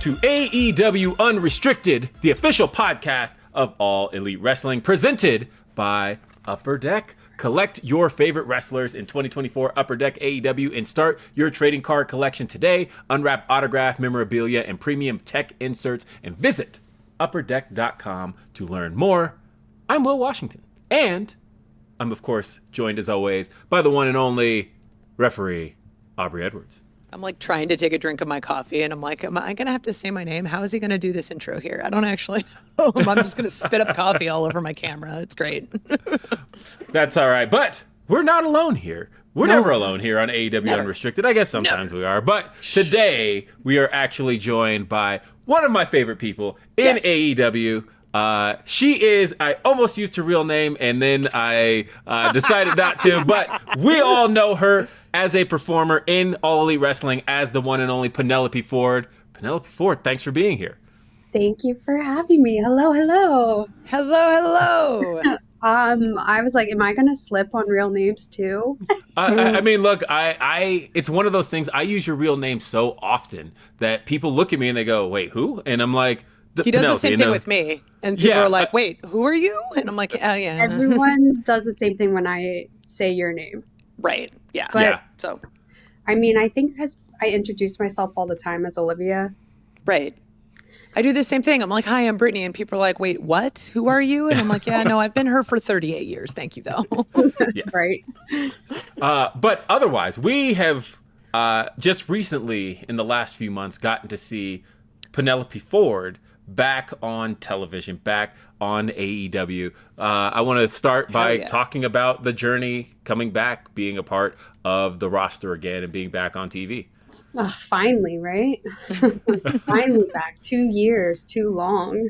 to AEW Unrestricted, the official podcast of All Elite Wrestling, presented by Upper Deck. Collect your favorite wrestlers in 2024 Upper Deck AEW and start your trading card collection today. Unwrap autograph, memorabilia, and premium tech inserts, and visit upperdeck.com to learn more. I'm Will Washington, and I'm, of course, joined, as always, by the one and only referee, Aubrey Edwards. I'm like trying to take a drink of my coffee, and I'm like, am I going to have to say my name? How is he going to do this intro here? I don't actually know. I'm just going to spit up coffee all over my camera. It's great. That's all right. But we're not alone here. We're never alone here on AEW Unrestricted. I guess sometimes we are. But today, we are actually joined by one of my favorite people in AEW. She is, I almost used her real name and then I decided not to, but we all know her as a performer in All Elite Wrestling as the one and only Penelope Ford. Penelope Ford, thanks for being here. Thank you for having me. Hello. I was like, am I going to slip on real names too? I mean, look, it's one of those things. I use your real name so often that people look at me and they go, wait, who? And I'm like, he does the same thing with me. And people are like, wait, who are you? And I'm like, oh, yeah. Everyone does the same thing when I say your name. Right. Yeah. But, So, I mean, I think I introduce myself all the time as Olivia. Right. I do the same thing. I'm like, hi, I'm Brittany. And people are like, wait, what? Who are you? And I'm like, yeah, no, I've been her for 38 years. Thank you, though. Yes. Right. But otherwise, we have just recently, in the last few months, gotten to see Penelope Ford back on television, back on AEW. I want to start by talking about the journey coming back, being a part of the roster again and being back on TV. Oh, finally, right? Finally back. 2 years, too long.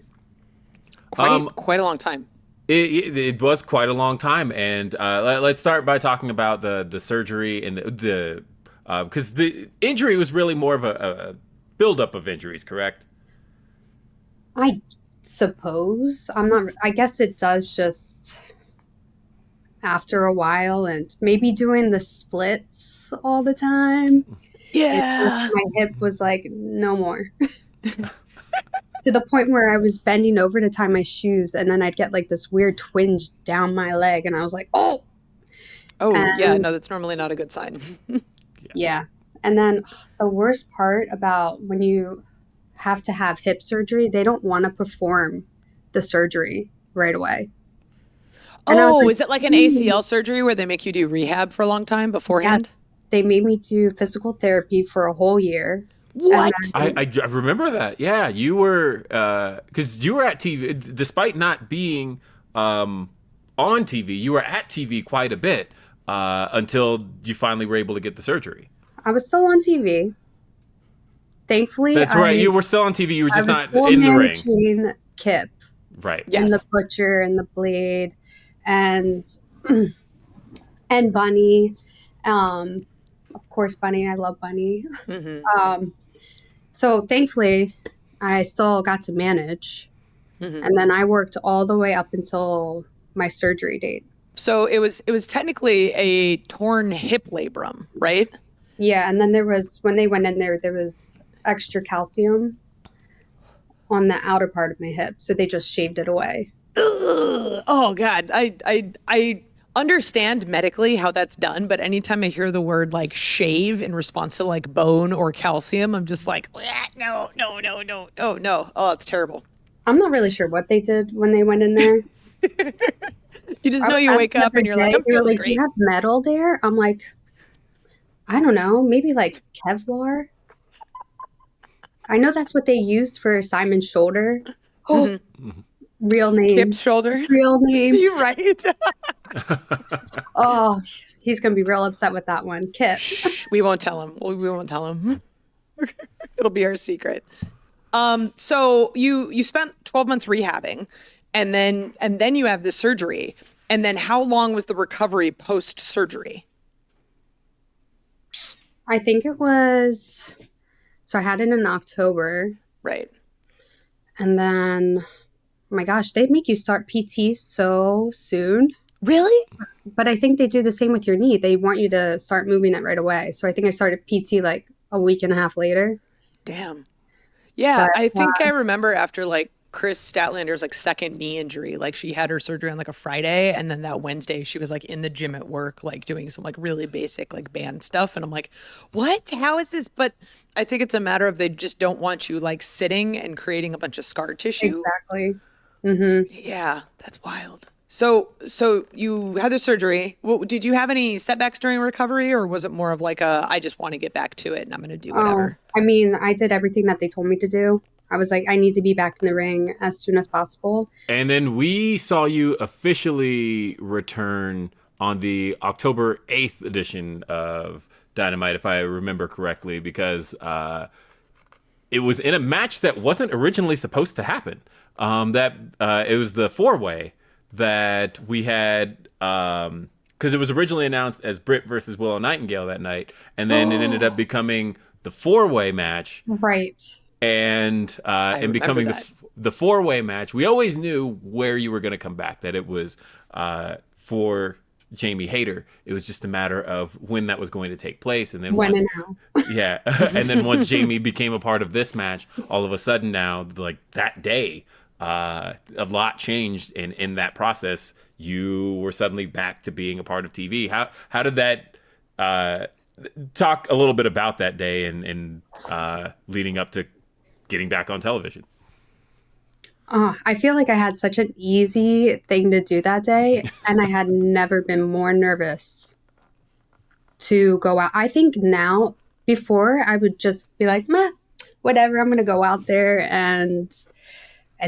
Quite a long time. It was quite a long time. And let's start by talking about the surgery and the because the injury was really more of a buildup of injuries, correct? I suppose. I guess it does just after a while, and maybe doing the splits all the time. Yeah. My hip was like, no more. To the point where I was bending over to tie my shoes, and then I'd get like this weird twinge down my leg, and I was like, oh. Yeah, no, that's normally not a good sign. Yeah. And then the worst part about when you have to have hip surgery, they don't want to perform the surgery right away. And is it like an ACL surgery where they make you do rehab for a long time beforehand? Yes. They made me do physical therapy for a whole year. What? I remember that. Yeah, you were, because you were at TV, despite not being on TV, you were at TV quite a bit until you finally were able to get the surgery. I was still on TV. Thankfully, that's right. You were still on TV. You were just not in the ring. Kip, right? Yes. And the Butcher and the Blade, and Bunny. Of course, Bunny. I love Bunny. Mm-hmm. So thankfully, I still got to manage, and then I worked all the way up until my surgery date. So it was technically a torn hip labrum, right? Yeah, and then when they went in there was extra calcium on the outer part of my hip, so they just shaved it away. Ugh. Oh God, I understand medically how that's done, but anytime I hear the word like shave in response to like bone or calcium, I'm just like, no. Oh, it's terrible. I'm not really sure what they did when they went in there. You just know you wake up and you're like, I'm feeling great. You have metal there? I'm like, I don't know, maybe like Kevlar. I know that's what they used for Simon's shoulder. Oh, real names. Kip's shoulder. Real names. You're right. Oh, he's going to be real upset with that one. Kip. Shh, we won't tell him. We won't tell him. It'll be our secret. So you spent 12 months rehabbing, and then you have the surgery. And then how long was the recovery post-surgery? I think it was, so I had it in October. Right. And then, oh my gosh, they make you start PT so soon. Really? But I think they do the same with your knee. They want you to start moving it right away. So I think I started PT like a week and a half later. Damn. Yeah, But I think I remember after like Kris Statlander's like second knee injury, like she had her surgery on like a Friday, and then that Wednesday she was like in the gym at work, like doing some like really basic like band stuff, and I'm like, what? How is this? But I think it's a matter of they just don't want you like sitting and creating a bunch of scar tissue. exactly. Hmm. Yeah, that's wild. So you had the surgery. Did you have any setbacks during recovery, or was it more of like a I just want to get back to it and I'm going to do Oh, whatever? I mean, I did everything that they told me to do. I was like, I need to be back in the ring as soon as possible. And then we saw you officially return on the October 8th edition of Dynamite, if I remember correctly, because it was in a match that wasn't originally supposed to happen. It was the four-way that we had, because it was originally announced as Britt versus Willow Nightingale that night, and then it ended up becoming the four-way match. Right. And becoming that. the four-way match. We always knew where you were going to come back, that it was for Jamie Hayter. It was just a matter of when that was going to take place. And then When once, and how. yeah, and then once Jamie became a part of this match, all of a sudden now, like that day, a lot changed in that process. You were suddenly back to being a part of TV. How did that talk a little bit about that day and leading up to getting back on television? I feel like I had such an easy thing to do that day, and I had never been more nervous to go out. I think now, before, I would just be like, meh, whatever, I'm going to go out there and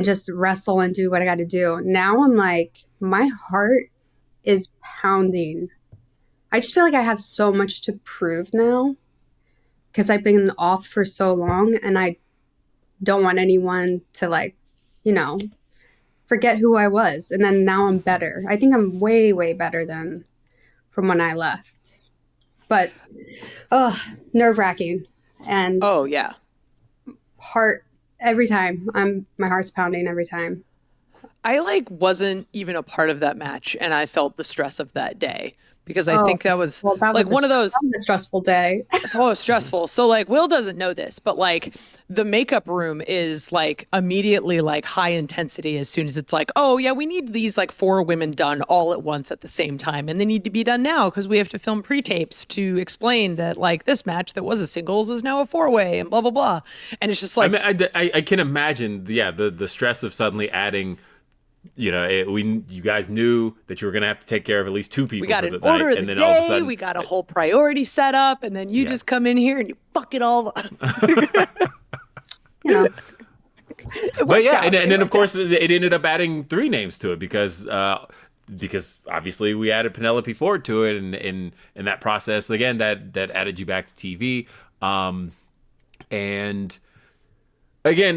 just wrestle and do what I got to do. Now I'm like, my heart is pounding. I just feel like I have so much to prove now because I've been off for so long, and I don't want anyone to like, forget who I was. And then now I'm better. I think I'm way, way better than from when I left. But, nerve-wracking. And Oh yeah. heart every time. My heart's pounding every time. I like wasn't even a part of that match, and I felt the stress of that day because I think that was like one of those. That was a stressful day. So stressful. So like Will doesn't know this, but like the makeup room is like immediately like high intensity as soon as it's like, oh yeah, we need these like 4 women done all at once at the same time, and they need to be done now because we have to film pre-tapes to explain that like this match that was a singles is now a 4-way and blah blah blah. And it's just like I can imagine, the stress of suddenly adding. You guys knew that you were going to have to take care of at least 2 people. we got for an the order night, of and the then all of a day, sudden, we got a whole priority set up, and then you just come in here and you fuck it all up. But yeah, and then of course it ended up adding 3 names to it because obviously we added Penelope Ford to it, and in that process again that added you back to TV, and again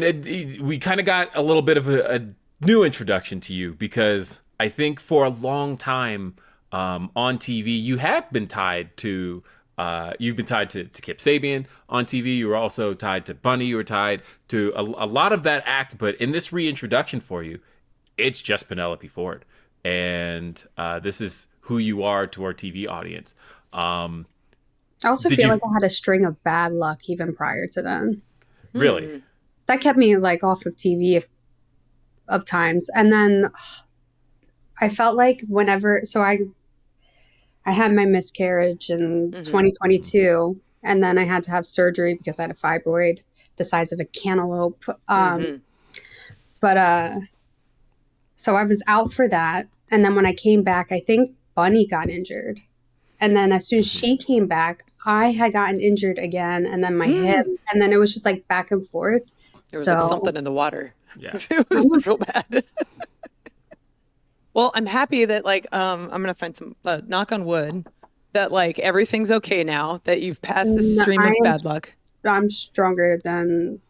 we kind of got a little bit of a new introduction to you because I think for a long time on TV you have been tied to. You've been tied to Kip Sabian on TV. You were also tied to Bunny. You were tied to a lot of that act. But in this reintroduction for you, it's just Penelope Ford. And this is who you are to our TV audience. I also feel like I had a string of bad luck even prior to then. Really? That kept me like off of TV of times. And then I felt like I had my miscarriage in 2022, and then I had to have surgery because I had a fibroid the size of a cantaloupe. But so I was out for that. And then when I came back, I think Bunny got injured. And then as soon as she came back, I had gotten injured again. And then my hip, and then it was just like back and forth. There was like something in the water. Yeah. It was real bad. Well, I'm happy that like I'm gonna find some knock on wood that like everything's okay now, that you've passed this stream of bad luck. I'm stronger than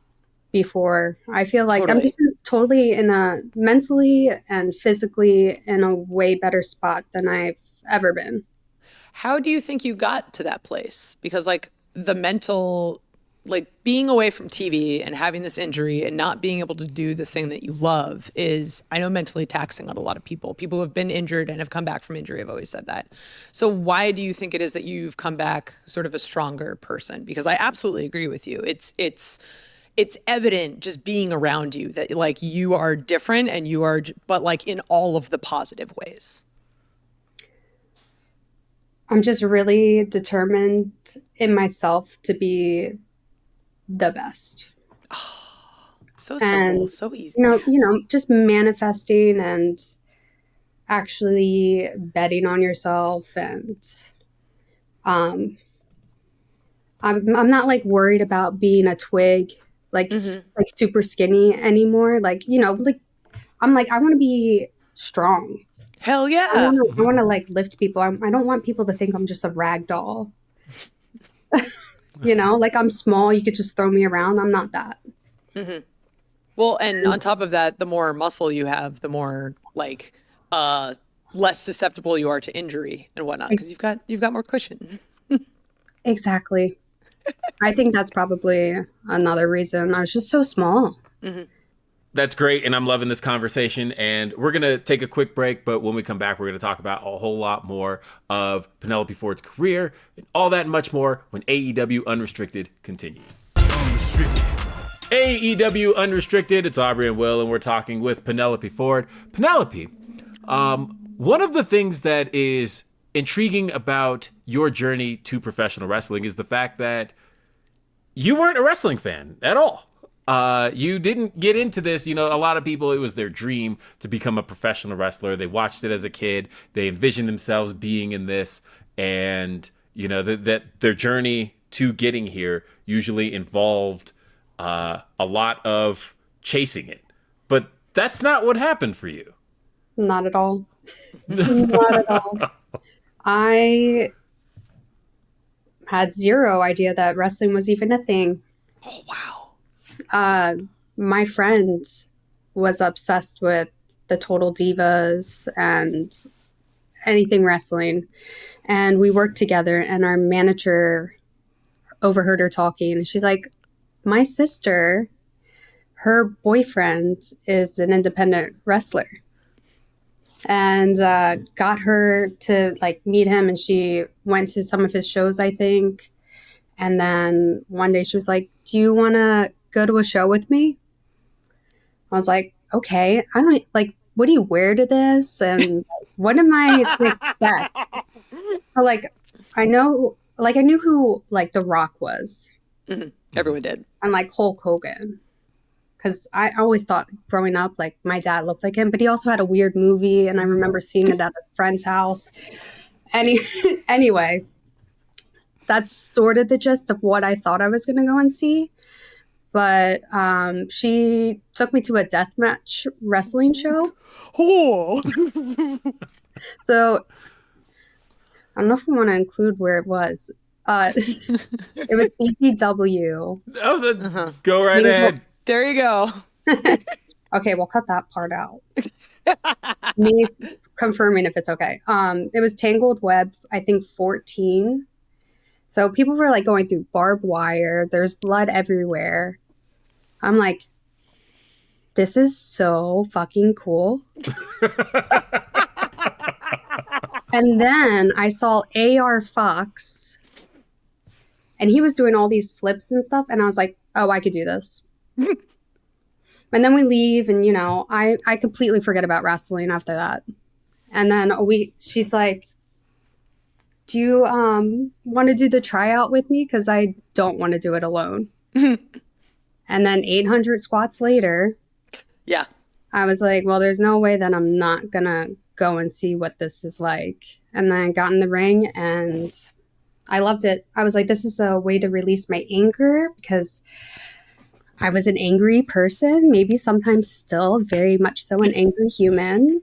before. I feel like Totally. I'm just totally in a mentally and physically in a way better spot than I've ever been. How do you think you got to that place? Because like the mental, like being away from TV and having this injury and not being able to do the thing that you love is, I know, mentally taxing on a lot of people. People who have been injured and have come back from injury have always said that. So why do you think it is that you've come back sort of a stronger person? Because I absolutely agree with you. It's it's evident just being around you that like you are different and you are, but like in all of the positive ways. I'm just really determined in myself to be the best. So simple, so easy. Just manifesting and actually betting on yourself. And I'm not like worried about being a twig, like super skinny anymore. Like, like I'm like, I want to be strong. Hell yeah. I want to like lift people. I don't want people to think I'm just a rag doll. Like I'm small. You could just throw me around. I'm not that. Mm-hmm. Well, and on top of that, the more muscle you have, the more like less susceptible you are to injury and whatnot, because you've got more cushion. Exactly. I think that's probably another reason. I was just so small. Mm-hmm. That's great, and I'm loving this conversation, and we're going to take a quick break, but when we come back, we're going to talk about a whole lot more of Penelope Ford's career and all that and much more when AEW Unrestricted continues. Unrestricted. AEW Unrestricted, it's Aubrey and Will, and we're talking with Penelope Ford. Penelope, one of the things that is intriguing about your journey to professional wrestling is the fact that you weren't a wrestling fan at all. You didn't get into this. A lot of people, it was their dream to become a professional wrestler. They watched it as a kid. They envisioned themselves being in this. And, that their journey to getting here usually involved a lot of chasing it. But that's not what happened for you. Not at all. Not at all. I had zero idea that wrestling was even a thing. Oh, wow. My friend was obsessed with the Total Divas and anything wrestling. And we worked together, and our manager overheard her talking. And she's like, my sister, her boyfriend is an independent wrestler. And got her to like meet him, and she went to some of his shows, I think. And then one day she was like, do you want to go to a show with me? I was like, okay. I don't like, what do you wear to this? And what am I to expect? So like, I knew who like The Rock was. Mm-hmm. Everyone did. And like Hulk Hogan. Because I always thought growing up, like my dad looked like him, but he also had a weird movie, and I remember seeing it at a friend's house. Anyway, that's sort of the gist of what I thought I was going to go and see. But she took me to a deathmatch wrestling show. Oh. So I don't know if we want to include where it was. It was CCW. Oh, go right ahead. There you go. Okay, we'll cut that part out. Me confirming if it's okay. It was Tangled Web, I think 14. So people were like going through barbed wire. There's blood everywhere. I'm like, this is so fucking cool. And then I saw AR Fox, and he was doing all these flips and stuff. And I was like, oh, I could do this. And then we leave, and I completely forget about wrestling after that. And then she's like, do you want to do the tryout with me? Because I don't want to do it alone. And then 800 squats later, yeah, I was like, well, there's no way that I'm not gonna go and see what this is like. And then I got in the ring, and I loved it. I was like, this is a way to release my anger, because I was an angry person, maybe sometimes still very much so an angry human.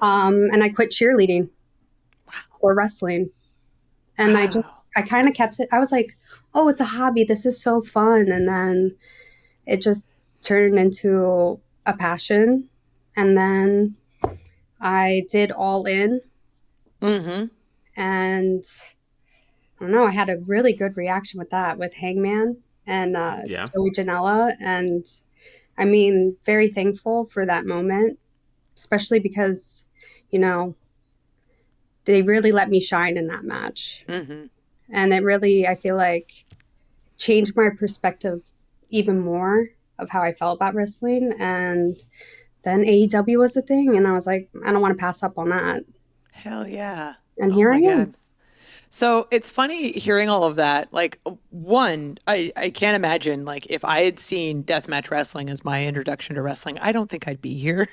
And I quit cheerleading or wrestling. And I kind of kept it. I was like, oh, it's a hobby. This is so fun. And then it just turned into a passion. And then I did All In. Mm-hmm. And I don't know, I had a really good reaction with that, with Hangman and Joey Janela. And I mean, very thankful for that moment, especially because, they really let me shine in that match. Mm-hmm. And it really, I feel like, changed my perspective even more of how I felt about wrestling. And then AEW was a thing, and I was like, I don't want to pass up on that. Hell yeah. And here I am. So it's funny hearing all of that. Like, one, I can't imagine, like, if I had seen deathmatch wrestling as my introduction to wrestling, I don't think I'd be here.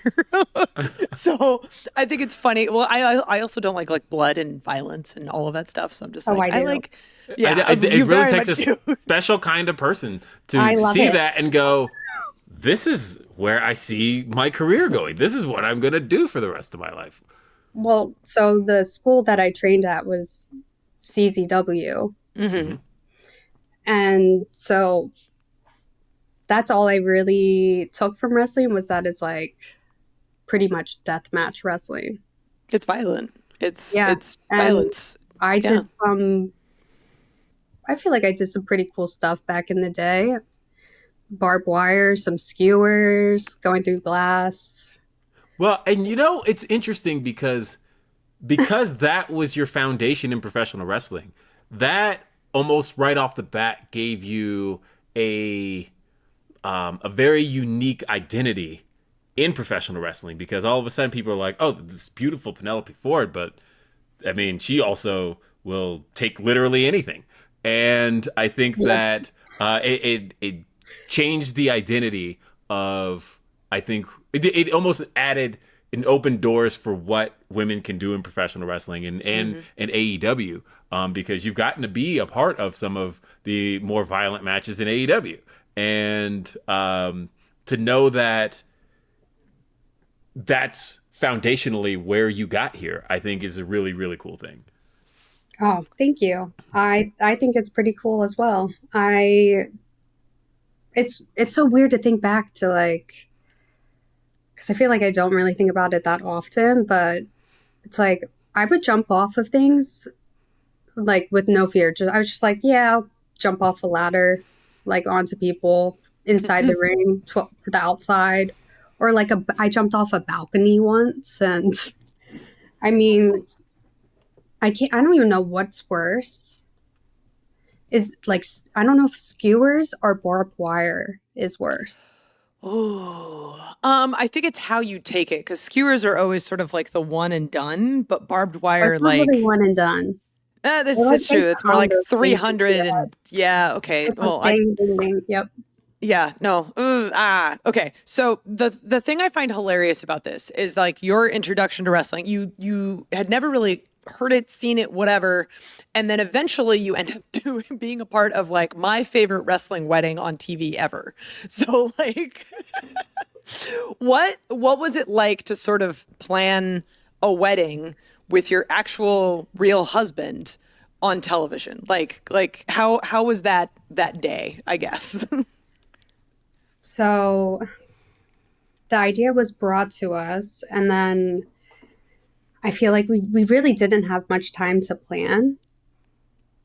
So I think it's funny. Well, I also don't like blood and violence and all of that stuff. So I'm just like, I do. like, yeah, it you really very takes much a do. special kind of person I to love see it. that and go, this is where I see my career going. This is what I'm going to do for the rest of my life. Well, so the school that I trained at was CZW. Mm-hmm. And so that's all I really took from wrestling, was that it's like pretty much deathmatch wrestling. It's violent. It's And violence. I did I feel like I did some pretty cool stuff back in the day. Barbed wire, some skewers, going through glass. Well, and it's interesting because that was your foundation in professional wrestling. That almost right off the bat gave you a very unique identity in professional wrestling, because all of a sudden people are like, oh, this beautiful Penelope Ford, but I mean, she also will take literally anything. And I think that it changed the identity of, I think it almost added and opened doors for what women can do in professional wrestling and AEW, because you've gotten to be a part of some of the more violent matches in AEW, and to know that that's foundationally where you got here, I think is a really, really cool thing. Oh, thank you. I think it's pretty cool as well. It's so weird to think back to, like, because I feel like I don't really think about it that often, but it's like I would jump off of things like with no fear. I was just like, yeah, I'll jump off a ladder, like onto people inside the ring to the outside, or like I jumped off a balcony once, and I mean, I don't even know what's worse. Is like, I don't know if skewers or barbed wire is worse. Oh, I think it's how you take it, because skewers are always sort of like the one and done, but barbed wire, It's not like, really one and done. this Well, is true. It's more like combos, 300 and okay. It's Well, like ding, ding, ding. Yep. yeah, no. Okay. So the thing I find hilarious about this is, like, your introduction to wrestling, you had never really heard it, seen it, whatever, and then eventually you end up being a part of, like, my favorite wrestling wedding on TV ever. So, like, what was it like to sort of plan a wedding with your actual real husband on television? Like how was that day, I guess? So the idea was brought to us, and then I feel like we really didn't have much time to plan.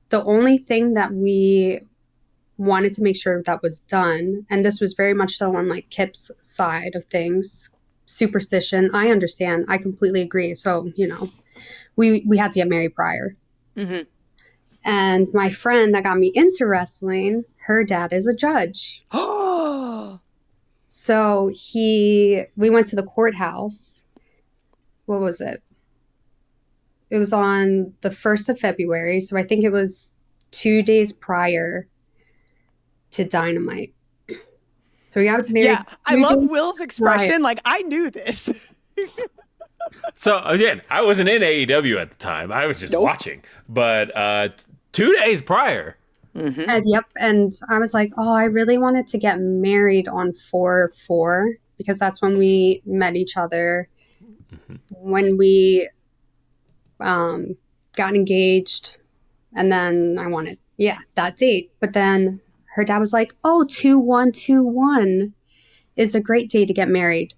The only thing that we wanted to make sure that was done, and this was very much so on like Kip's side of things, superstition. I understand. I completely agree. So, we had to get married prior. Mm-hmm. And my friend that got me into wrestling, her dad is a judge. So we went to the courthouse. What was it? It was on the 1st of February. So I think it was 2 days prior to Dynamite. So we got married. Yeah, I love Will's expression. Like, I knew this. So again, I wasn't in AEW at the time. I was just watching. But 2 days prior. Mm-hmm. And, yep. And I was like, oh, I really wanted to get married on 4/4, because that's when we met each other. Mm-hmm. When we got engaged. And then I wanted, that date. But then her dad was like, oh, 2/1/2/1 is a great day to get married.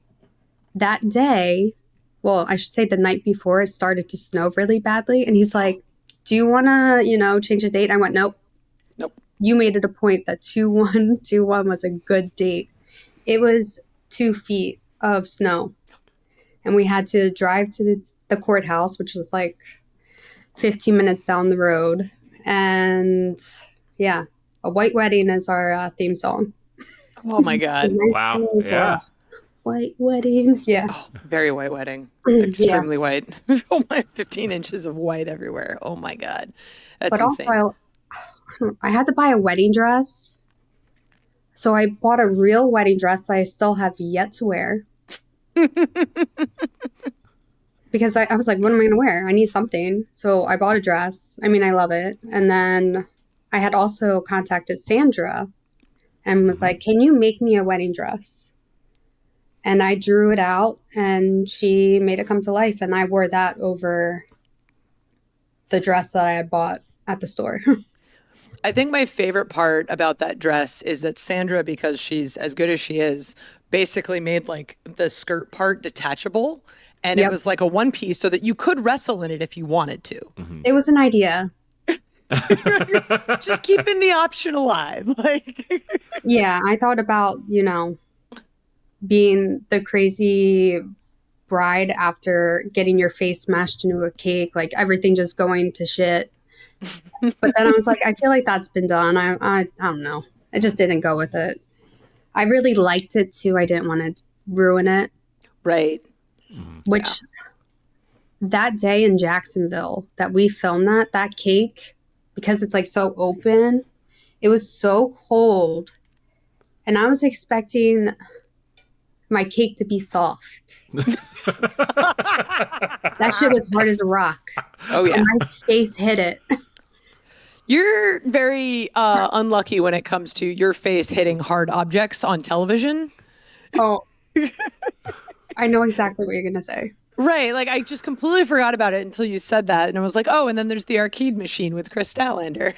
That day, well, I should say the night before, it started to snow really badly. And he's like, do you want to, change the date? I went, nope. You made it a point that 2/1/2/1 was a good date. It was 2 feet of snow. And we had to drive to the courthouse, which was like 15 minutes down the road. And A White Wedding is our theme song. Oh my God. Wow. Yeah. White Wedding. Yeah. Oh, very white wedding. Yeah. Extremely white. Oh my, 15 inches of white everywhere. Oh my God. That's But insane. also, I had to buy a wedding dress. So I bought a real wedding dress that I still have yet to wear. Because I was like, what am I going to wear? I need something. So I bought a dress. I mean, I love it. And then I had also contacted Sandra and was like, can you make me a wedding dress? And I drew it out and she made it come to life. And I wore that over the dress that I had bought at the store. I think my favorite part about that dress is that Sandra, because she's as good as she is, basically made like the skirt part detachable. And it was like a one piece so that you could wrestle in it if you wanted to. It was an idea. Just keeping the option alive. Like, Yeah, I thought about, being the crazy bride after getting your face smashed into a cake, like everything just going to shit. But then I was like, I feel like that's been done. I don't know. I just didn't go with it. I really liked it too. I didn't want to ruin it. right. Which that day in Jacksonville that we filmed that cake, because it's like so open, it was so cold. And I was expecting my cake to be soft. That shit was hard as a rock. Oh, yeah. And my face hit it. You're very unlucky when it comes to your face hitting hard objects on television. Oh, I know exactly what you're going to say. Right. Like, I just completely forgot about it until you said that. And I was like, oh, and then there's the arcade machine with Kris Statlander.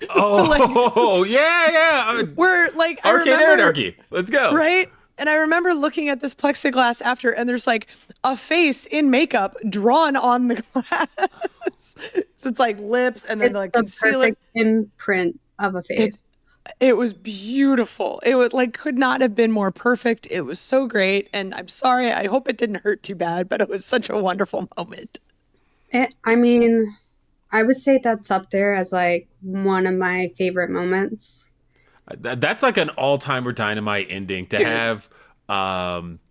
Oh, yeah. We're like, I Arcade remember, Anarchy. Let's go. right? And I remember looking at this plexiglass after, and there's like a face in makeup drawn on the glass. So it's like lips and then It's like the concealer. perfect imprint of a face. It was beautiful. It would like could not have been more perfect. It was so great. And I'm sorry. I hope it didn't hurt too bad, but it was such a wonderful moment. I mean, I would say that's up there as like one of my favorite moments. That's like an all-timer Dynamite ending to Dude. have.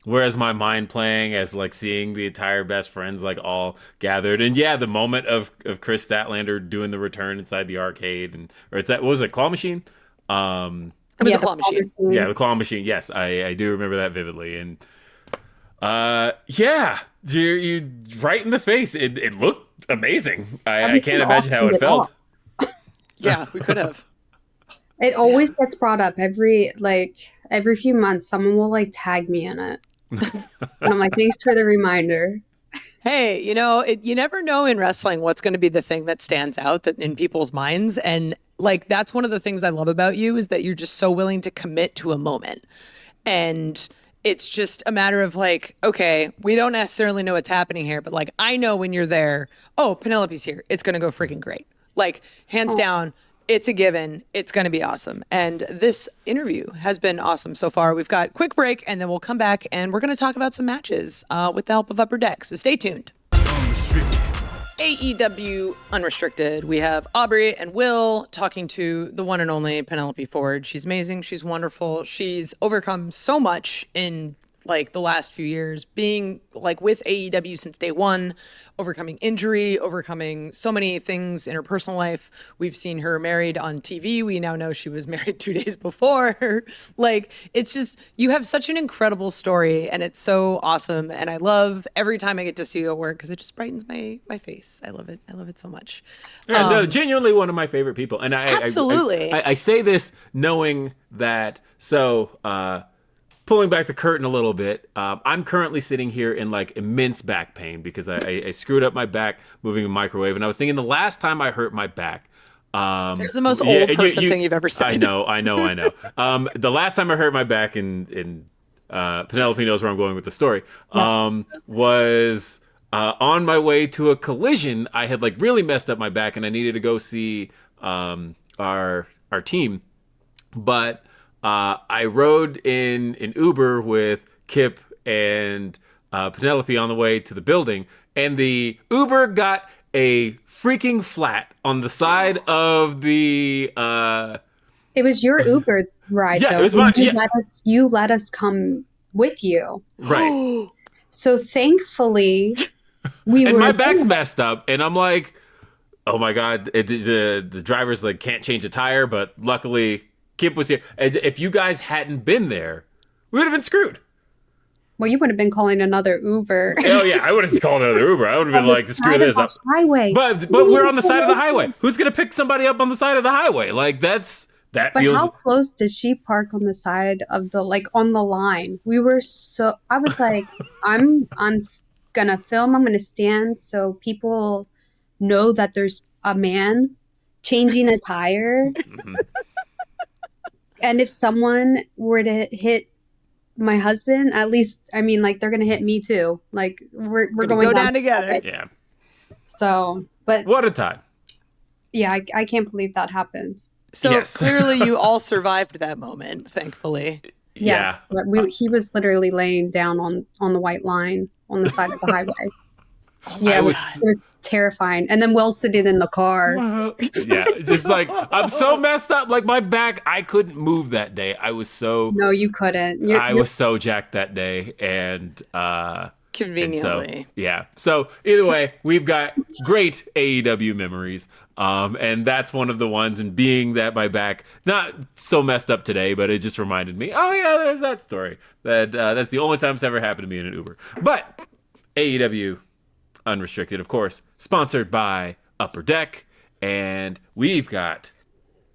Whereas my mind playing as like seeing the entire best friends like all gathered, and yeah, the moment of Kris Statlander doing the return inside the arcade, or it's that what was it, claw machine? It was a claw machine. Yeah, the claw machine. Yes, I do remember that vividly, and yeah, you right in the face. It looked amazing. I can't imagine how it felt. Yeah, we could have. It always gets brought up every few months. Someone will like tag me in it. And I'm like, thanks for the reminder. Hey, you never know in wrestling what's going to be the thing that stands out that in people's minds. And like, that's one of the things I love about you is that you're just so willing to commit to a moment. And it's just a matter of like, okay, we don't necessarily know what's happening here, but like, I know when you're there, oh, Penelope's here. It's going to go freaking great. Like, hands down. It's a given. It's going to be awesome. And this interview has been awesome so far. We've got a quick break, and then we'll come back, and we're going to talk about some matches with the help of Upper Deck. So stay tuned. AEW Unrestricted. We have Aubrey and Will talking to the one and only Penelope Ford. She's amazing. She's wonderful. She's overcome so much in like the last few years, being like with AEW since day one, overcoming injury, overcoming so many things in her personal life. We've seen her married on TV. We now know she was married 2 days before. Like, it's just, you have such an incredible story and it's so awesome. And I love every time I get to see you at work because it just brightens my face. I love it. I love it so much. Yeah, no, genuinely one of my favorite people. And Absolutely. I say this knowing that, pulling back the curtain a little bit, I'm currently sitting here in like immense back pain because I screwed up my back moving a microwave. And I was thinking the last time I hurt my back, it's the most old person thing you've ever said. I know. The last time I hurt my back, and Penelope knows where I'm going with the story, was on my way to a collision. I had like really messed up my back and I needed to go see our team. But I rode in an Uber with Kip and Penelope on the way to the building, and the Uber got a freaking flat on the side of the It was your Uber ride, Yeah, though. it was mine. You let us come with you. Right. So thankfully, And my back's messed up, and I'm like, oh my God, the driver's like can't change a tire, but luckily Kip was here. And if you guys hadn't been there, we would have been screwed. Well, you would have been calling another Uber. Oh yeah, I would have called another Uber. I would have been like, screw this up. Highway. But we're on the side of the highway. Who's gonna pick somebody up on the side of the highway? Like that But feels. how close does she park on the side of the, like, on the line? I was like, I'm gonna film. I'm gonna stand so people know that there's a man changing a tire. Mhm. And if someone were to hit my husband, at least, I mean, like, they're gonna hit me too. Like, we're going down together. Yeah. So, but What a time. yeah, I can't believe that happened. So Yes. clearly you all survived that moment, thankfully. Yes, Yeah. but he was literally laying down on the white line on the side of the highway. Yeah, it was terrifying. And then Will sitting in the car. Yeah, just like I'm so messed up. Like my back, I couldn't move that day. I was so. No, you couldn't. I was so jacked that day, and Conveniently. so, yeah. So either way, we've got great AEW memories, and that's one of the ones. And being that my back not so messed up today, but it just reminded me. Oh yeah, there's that story. That's the only time it's ever happened to me in an Uber. But AEW Unrestricted, of course, sponsored by Upper Deck, and we've got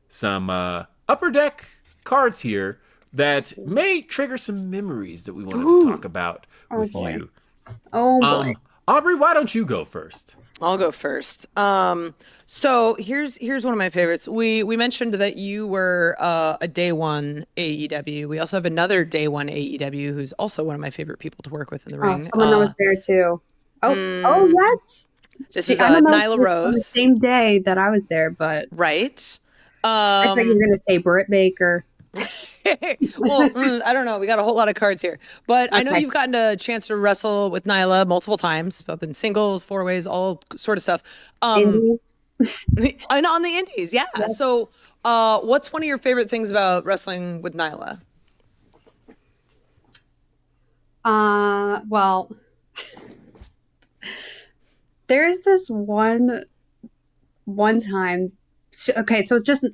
some Upper Deck cards here that may trigger some memories that we wanted to talk about with boy. you. Oh boy. Aubrey, why don't you go first? I'll go first. So here's one of my favorites. We mentioned that you were a day one AEW. We also have another day one AEW who's also one of my favorite people to work with in the ring. Someone that was there too. Oh yes. This is I don't know if Nyla it was on the Rose, same day that I was there, but right? I thought you were gonna say Britt Baker. Well, I don't know. We got a whole lot of cards here, but I know Okay. you've gotten a chance to wrestle with Nyla multiple times, both in singles, four ways, all sort of stuff. Indies. And on the indies, yeah. So, what's one of your favorite things about wrestling with Nyla? Well, there's this one time. Okay, so just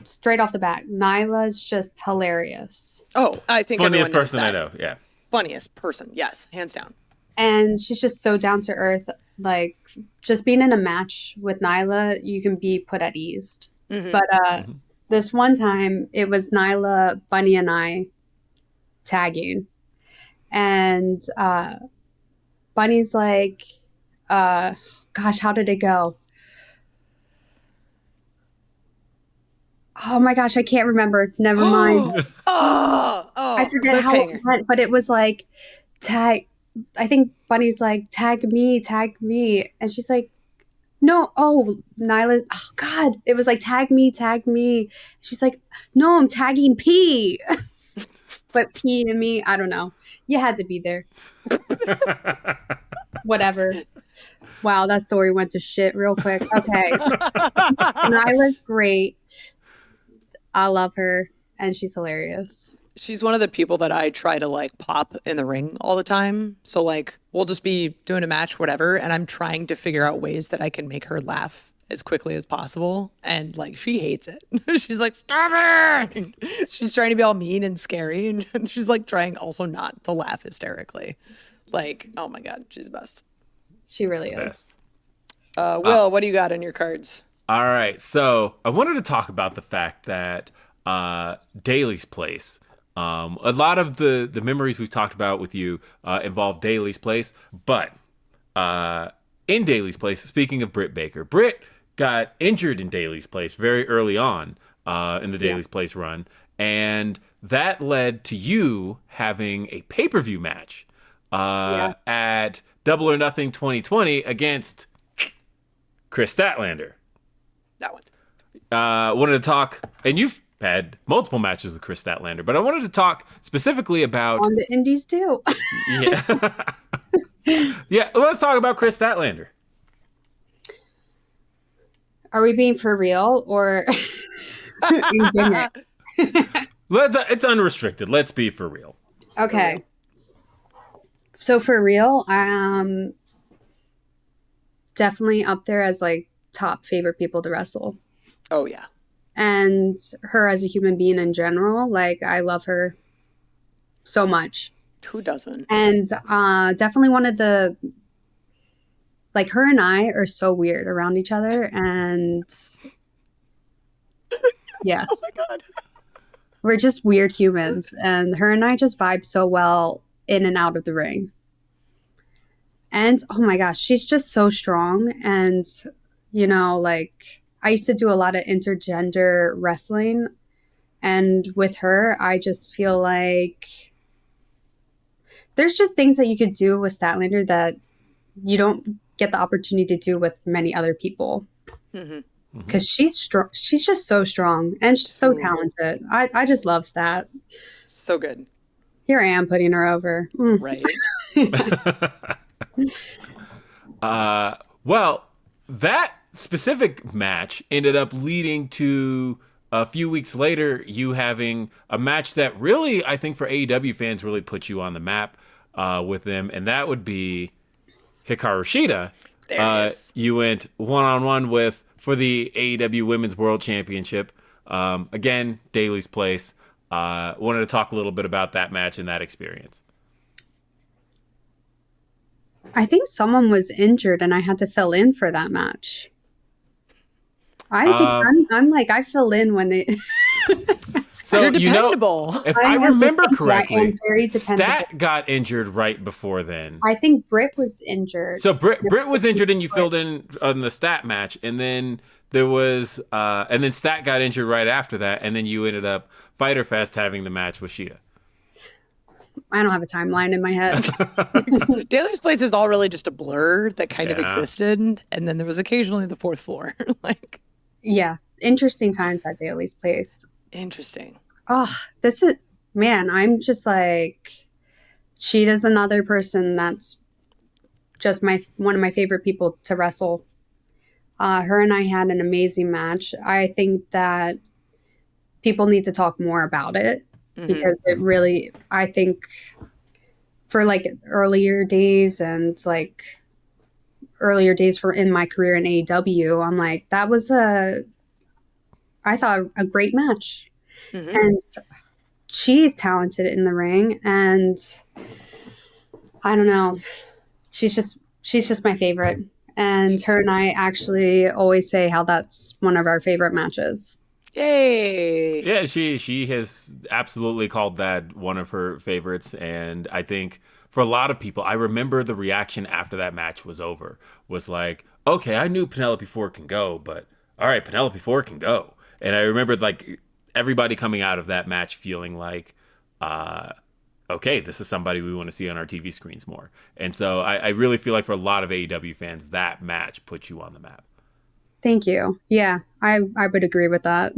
straight off the bat, Nyla's just hilarious. Oh, I think Funniest everyone knows person I that. know. Yeah. Funniest person, yes, hands down. And she's just so down to earth. Like, just being in a match with Nyla, you can be put at ease. Mhm. But this one time, it was Nyla, Bunny, and I tagging. And Bunny's like, gosh, how did it go? Oh my gosh, I can't remember. Never mind. Oh, I forget how it went, but it was like, tag. I think Bunny's like, tag me. And she's like, no, Nyla, oh God. It was like, tag me. She's like, no, I'm tagging P. But P and me, I don't know. You had to be there. Whatever. Wow, that story went to shit real quick. Okay. Nyla's great. I love her, and she's hilarious. She's one of the people that I try to like pop in the ring all the time. So like we'll just be doing a match, whatever, and I'm trying to figure out ways that I can make her laugh as quickly as possible. And like she hates it. She's like, stop it. She's trying to be all mean and scary, and she's like trying also not to laugh hysterically. Like, oh my God, she's the best. She really is. Will, what do you got on your cards? All right, so I wanted to talk about the fact that Daly's Place. A lot of the memories we've talked about with you involve Daly's Place, but in Daly's Place, speaking of Britt Baker, Britt got injured in Daly's Place very early on in the Daly's Place run, and that led to you having a pay-per-view match at Double or Nothing 2020 against Kris Statlander. That one. Wanted to talk, and you've had multiple matches with Kris Statlander, but I wanted to talk specifically about On the indies too. yeah. Let's talk about Kris Statlander. Are we being for real or in gimmick. It's unrestricted. Let's be for real. Okay. So for real, definitely up there as like top favorite people to wrestle. Oh yeah. And her as a human being in general, like I love her so much. Who doesn't? And definitely one of the, like her and I are so weird around each other, and yes. Oh my God. We're just weird humans, and her and I just vibe so well in and out of the ring. And oh my gosh, she's just so strong. And, you know, like I used to do a lot of intergender wrestling. And with her, I just feel like there's just things that you could do with Statlander that you don't get the opportunity to do with many other people. Because she's strong. She's just so strong and she's so talented. I just love Stat. So good. Here I am putting her over. Right. Well, that specific match ended up leading to a few weeks later you having a match that really, I think for AEW fans, really put you on the map with them, and that would be Hikaru Shida. There it is. You went one-on-one with for the AEW Women's World Championship. Again, Daly's Place. Wanted to talk a little bit about that match and that experience. I think someone was injured and I had to fill in for that match. I'm like, I fill in when they... So, You're dependable. If I remember correctly, I am very dependable. Stat got injured right before then. I think Britt was injured. So Britt was injured and you filled in on the Stat match, and then there was and then Stat got injured right after that, and then you ended up Fyter Fest having the match with Shida. I don't have a timeline in my head. Daly's Place is all really just a blur that kind of existed, and then there was occasionally the fourth floor. Like, yeah, interesting times at Daly's Place. Interesting. Oh, this is, man, I'm just like, Sheeta's another person that's just one of my favorite people to wrestle. Her and I had an amazing match. I think that people need to talk more about it because it really, I think for like earlier days for in my career in AEW, I'm like, that was I thought a great match. And she's talented in the ring, and I don't know, she's just my favorite. And her and I actually always say how that's one of our favorite matches. Yay! Yeah, she has absolutely called that one of her favorites, and I think for a lot of people, I remember the reaction after that match was over was like, okay, I knew Penelope Ford can go, but all right, Penelope Ford can go. And I remember like everybody coming out of that match feeling like, okay, this is somebody we want to see on our TV screens more. And so I really feel like for a lot of AEW fans, that match put you on the map. Thank you. Yeah, I would agree with that.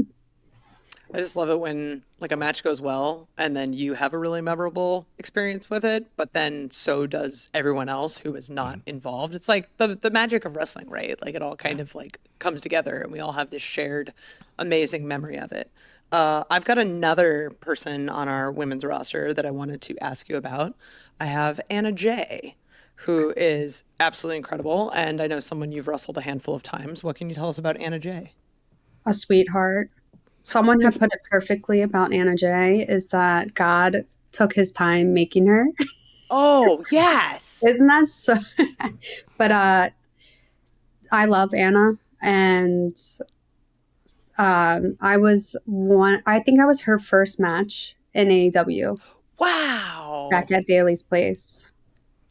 I just love it when like a match goes well and then you have a really memorable experience with it, but then so does everyone else who is not involved. It's like the magic of wrestling, right? Like it all kind of like comes together and we all have this shared amazing memory of it. I've got another person on our women's roster that I wanted to ask you about. I have Anna Jay, who is absolutely incredible, and I know someone you've wrestled a handful of times. What can you tell us about Anna Jay? A sweetheart. Someone had put it perfectly about Anna Jay is that God took his time making her. Oh, yes. Isn't that so? But I love Anna, and I think I was her first match in AEW. Wow. Back at Daly's Place.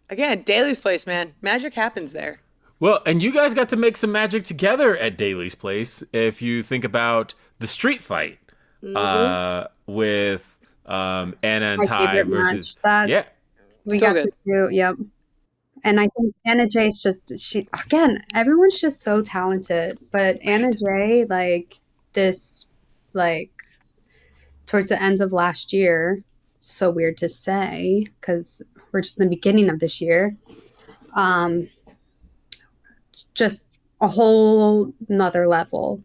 Again, Daly's Place, man. Magic happens there. Well, and you guys got to make some magic together at Daly's Place. If you think about the street fight with Anna and My Ty favorite versus match. We So got good. to do, yep. And I think Anna Jay's everyone's just so talented. But Anna Jay, towards the end of last year, so weird to say because we're just in the beginning of this year. Just a whole nother level.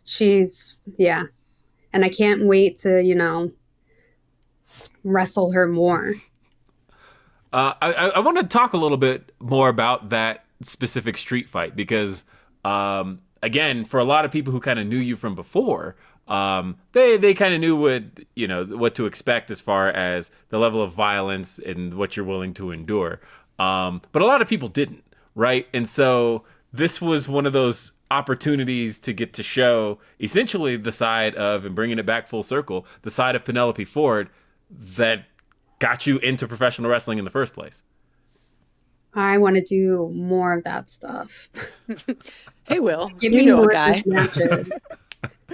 She's And I can't wait to, wrestle her more. I want to talk a little bit more about that specific street fight because, again, for a lot of people who kind of knew you from before, they kind of knew what to expect as far as the level of violence and what you're willing to endure. But a lot of people didn't, right? And so this was one of those opportunities to get to show essentially the side of, and bringing it back full circle, the side of Penelope Ford that got you into professional wrestling in the first place. I want to do more of that stuff. Hey, Will, Give you me know more a guy. of these matches.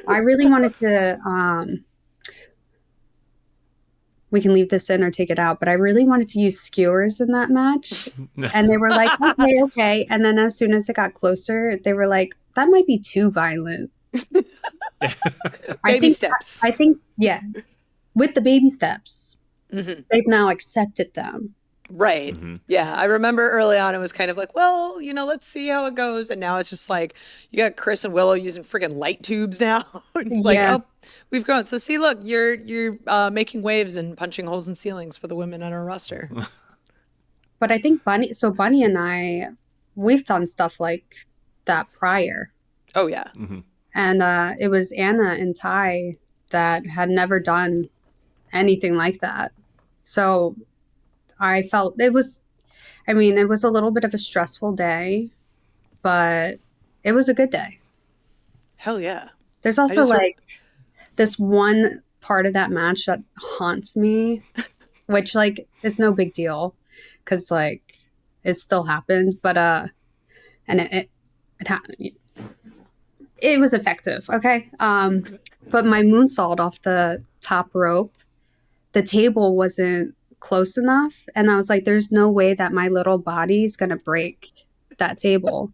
I really wanted to, we can leave this in or take it out, but I really wanted to use skewers in that match. And they were like, okay. And then as soon as it got closer, they were like, that might be too violent. Baby steps. I think, yeah. With the baby steps, Mm-hmm. they've now accepted them. Right. Mm-hmm. Yeah. I remember early on, it was kind of like, well, let's see how it goes. And now it's just like, you got Chris and Willow using friggin' light tubes now. Like, Yeah. oh, we've grown. So see, look, you're making waves and punching holes in ceilings for the women on our roster. But I think Bunny and I, we've done stuff like that prior. Oh, yeah. Mm-hmm. And it was Anna and Ty that had never done anything like that. So I felt it was a little bit of a stressful day, but it was a good day. Hell yeah. There's also this one part of that match that haunts me, which it's no big deal because it still happened, but and it was effective. Okay. But my moonsault off the top rope, the table wasn't close enough. And I was like, there's no way that my little body is going to break that table.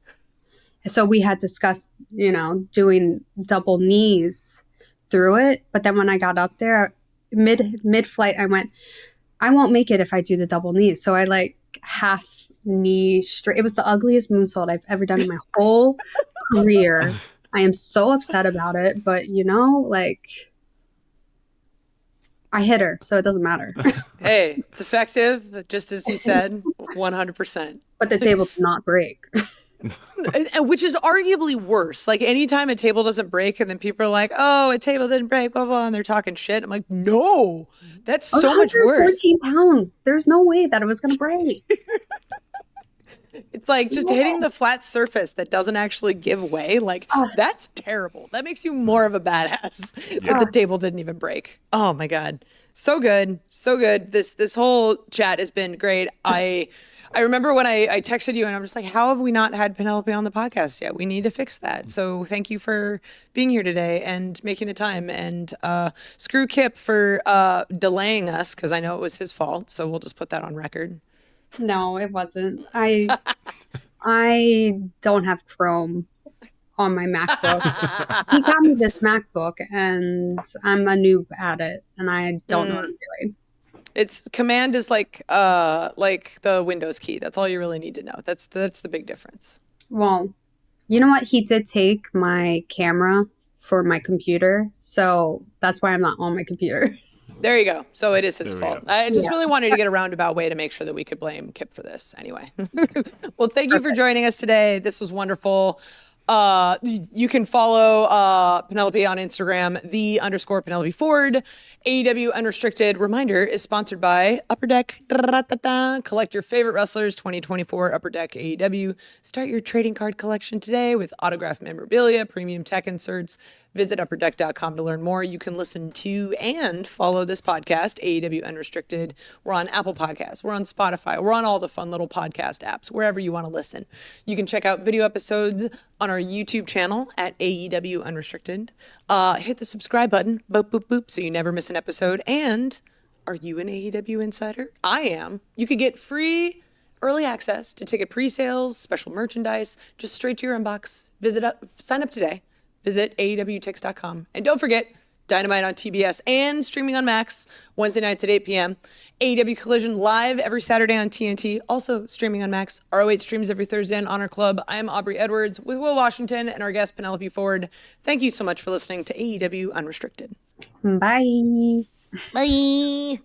So we had discussed, doing double knees through it. But then when I got up there, mid-flight, I went, I won't make it if I do the double knees. So I half knee straight. It was the ugliest moonsault I've ever done in my whole career. I am so upset about it. But, I hit her, so it doesn't matter. Hey, it's effective, just as you said, 100%. But the table did not break. Which is arguably worse. Like, anytime a table doesn't break and then people are like, oh, a table didn't break, blah, blah, and they're talking shit. I'm like, no, that's so much worse. 14 pounds. There's no way that it was going to break. It's like just hitting the flat surface that doesn't actually give way. Like, that's terrible. That makes you more of a badass. But the table didn't even break. Oh my God. So good. So good. This whole chat has been great. I remember when I texted you and I'm just like, how have we not had Penelope on the podcast yet? We need to fix that. So thank you for being here today and making the time. And screw Kip for delaying us, because I know it was his fault. So we'll just put that on record. No, it wasn't. I don't have Chrome on my MacBook. He got me this MacBook and I'm a noob at it and I don't know what I'm doing. It's command is like the Windows key. That's all you really need to know. That's the big difference. Well, you know what? He did take my camera for my computer, so that's why I'm not on my computer. There you go. So it is his fault. I just really wanted to get a roundabout way to make sure that we could blame Kip for this anyway. Well, thank you for joining us today. This was wonderful. You can follow Penelope on Instagram, _Penelope Ford. AEW Unrestricted, reminder, is sponsored by Upper Deck. Collect your favorite wrestlers 2024 Upper Deck AEW. Start your trading card collection today with autographed memorabilia, premium tech inserts. Visit upperdeck.com to learn more. You can listen to and follow this podcast, AEW Unrestricted. We're on Apple Podcasts. We're on Spotify. We're on all the fun little podcast apps, wherever you want to listen. You can check out video episodes on our YouTube channel at AEW Unrestricted. Hit the subscribe button, boop, boop, boop, so you never miss an episode. And are you an AEW insider? I am. You could get free early access to ticket pre-sales, special merchandise, just straight to your inbox. Sign up today. Visit AEWTix.com. And don't forget, Dynamite on TBS and streaming on Max, Wednesday nights at 8 p.m. AEW Collision live every Saturday on TNT, also streaming on Max. ROH streams every Thursday on Honor Club. I am Aubrey Edwards with Will Washington and our guest Penelope Ford. Thank you so much for listening to AEW Unrestricted. Bye. Bye.